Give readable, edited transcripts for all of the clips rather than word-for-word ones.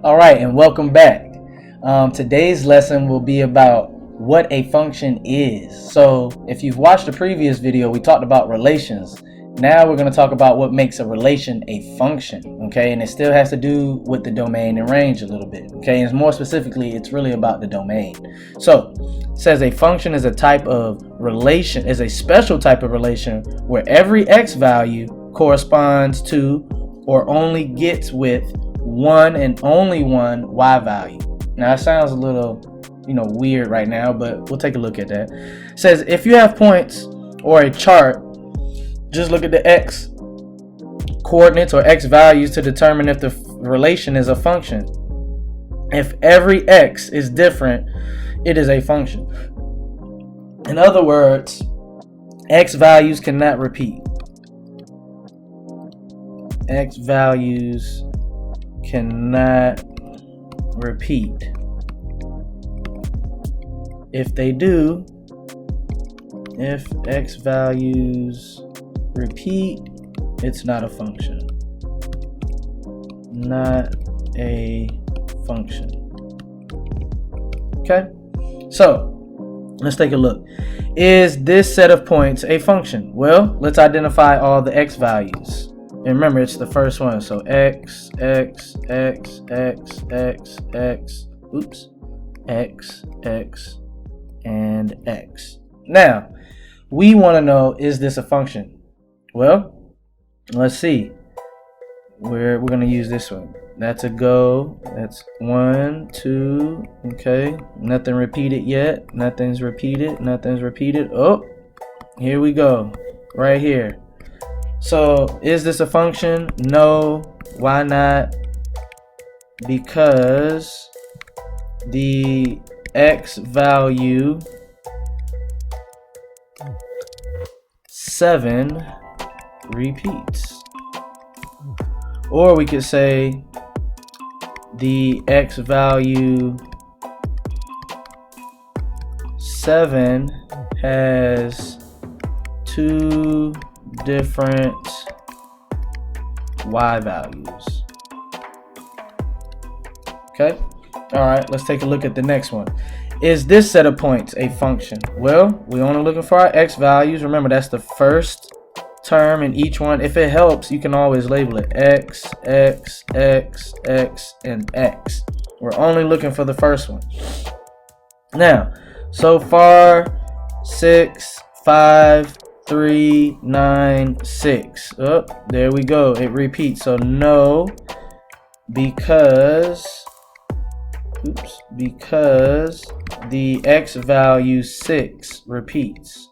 All right, and welcome back. Today's lesson will be about what a function is. So if you've watched the previous video, we talked about relations. Now we're going to talk about what makes a relation a function, okay? And it still has to do with the domain and range a little bit, okay? And more specifically, it's really about the domain. So it says a function is a type of relation, is a special type of relation where every x value corresponds to or only gets with one and only one y value. Now it sounds a little, weird right now, but we'll take a look at that. It says if you have points or a chart, just look at the x coordinates or x values to determine if the relation is a function. If every x is different, it is a function. In other words, x values cannot repeat. X values cannot repeat. If they do, if x values repeat, it's not a function. Not a function. Okay, so let's take a look. Is this set of points a function? Well, let's identify all the x values. And remember, it's the first one. So x, x, x, x, x, x, x, x, and x. Now, we want to know, is this a function? Well, let's see. We're going to use this one. That's a go. That's 1, 2. Okay. Nothing repeated yet. Nothing's repeated. Nothing's repeated. Oh, here we go. Right here. So, is this a function? No. Why not? Because the x value 7 repeats. Or we could say the x value 7 has 2 different y values. Okay. All right, let's take a look at the next one. Is this set of points a function? Well, we're only looking for our x values. Remember, that's the first term in each one. If it helps, you can always label it x, x, x, x, and x. We're only looking for the first one. Now, so far, 6, 5, 3, 9, 6. Oh, there we go. It repeats. So no, because the x value 6 repeats.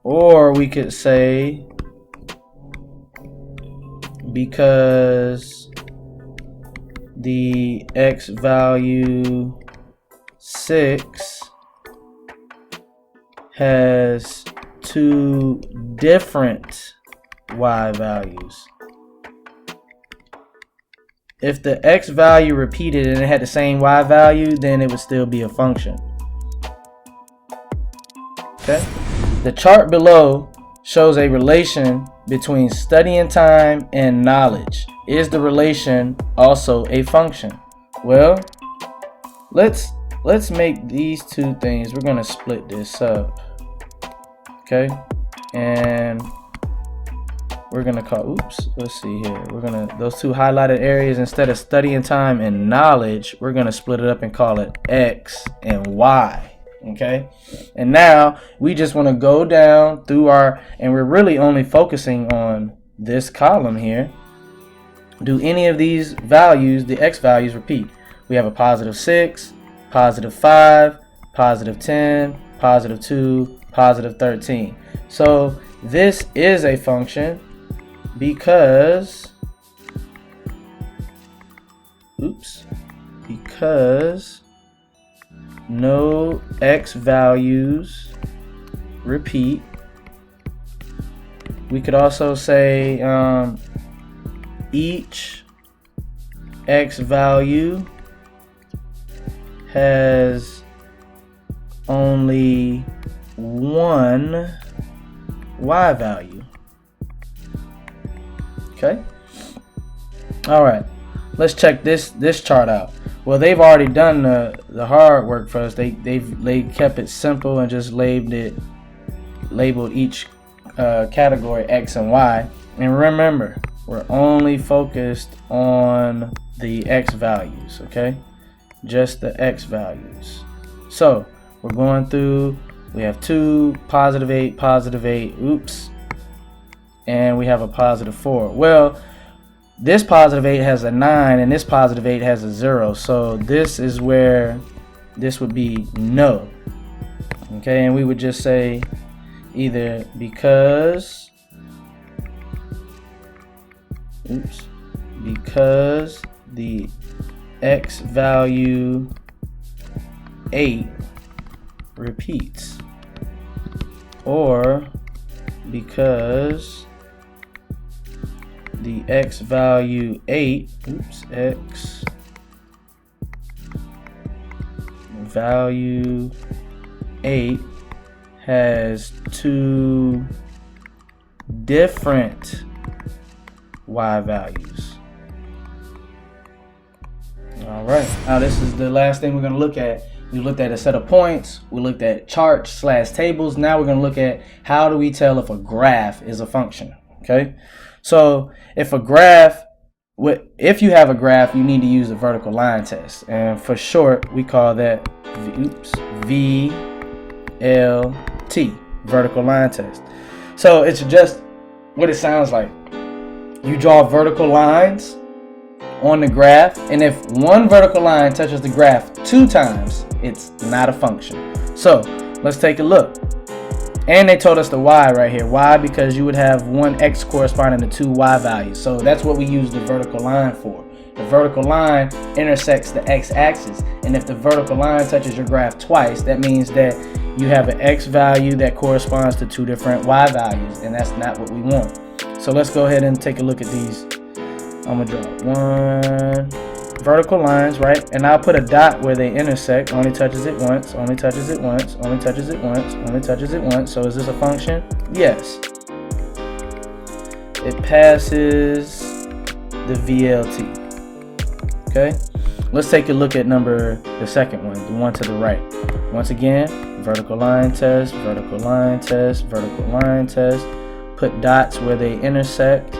Or we could say because the x value 6 has 2 different y values. If the x value repeated and it had the same y value, then it would still be a function. Okay? The chart below shows a relation between studying time and knowledge. Is the relation also a function? Well, let's make these two things. We're going to split this up. Okay? And we're going to call, let's see here. We're going to, those two highlighted areas, instead of studying time and knowledge, we're going to split it up and call it X and Y. Okay? And now we just want to go down through and we're really only focusing on this column here. Do any of these values, the X values, repeat? We have a positive 6, positive 5, positive 10, positive 2, positive 13. So this is a function because no x values repeat. We could also say each x value has only one y value. Okay? All right, let's check this chart out. Well, they've already done the hard work for us. They kept it simple and just labeled each category X and Y. And remember, we're only focused on the X values, okay? Just the X values. So we're going through, we have 2, +8, +8, oops, and we have a +4. Well, this +8 has a 9 and this +8 has a 0, so this is where this would be no. Okay, and we would just say either because the X value 8 repeats, or because the X value 8, X value 8 has 2 different Y values. All right, now this is the last thing we're going to look at. We looked at a set of points, we looked at charts / tables. Now we're going to look at how do we tell if a graph is a function. Okay, so if a graph, if you have a graph, you need to use the vertical line test, and for short we call that VLT, vertical line test. So it's just what it sounds like. You draw vertical lines on the graph, and if one vertical line touches the graph 2 times, it's not a function. So let's take a look. And they told us the Y right here. Why? Because you would have one X corresponding to 2 Y values. So that's what we use the vertical line for. The vertical line intersects the X axis, and if the vertical line touches your graph twice, that means that you have an X value that corresponds to 2 different Y values, and that's not what we want. So let's go ahead and take a look at these. I'm gonna draw 1 vertical lines, right? And I'll put a dot where they intersect. Only touches it once, only touches it once, only touches it once, only touches it once. So is this a function? Yes. It passes the VLT. Okay? Let's take a look at the second one, the one to the right. Once again, vertical line test, vertical line test, vertical line test. Put dots where they intersect.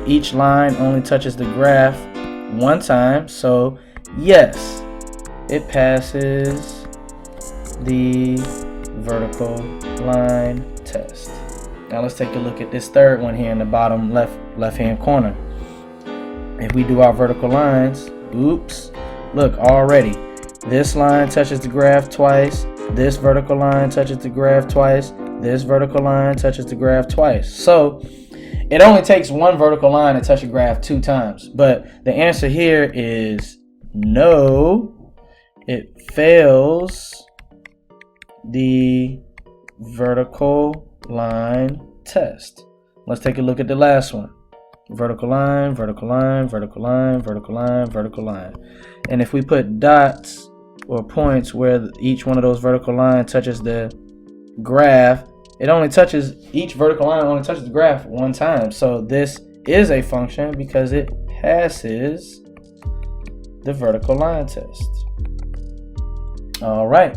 Each line only touches the graph 1 time, so yes, it passes the vertical line test. Now let's take a look at this third one here in the bottom left hand corner. If we do our vertical lines, oops, look, already this line touches the graph twice, this vertical line touches the graph twice, this vertical line touches the graph twice. So it only takes one vertical line to touch a graph 2 times, but the answer here is no, it fails the vertical line test. Let's take a look at the last one. Vertical line, vertical line, vertical line, vertical line, vertical line. And if we put dots or points where each one of those vertical lines touches the graph, each vertical line only touches the graph 1 time. So this is a function because it passes the vertical line test. All right.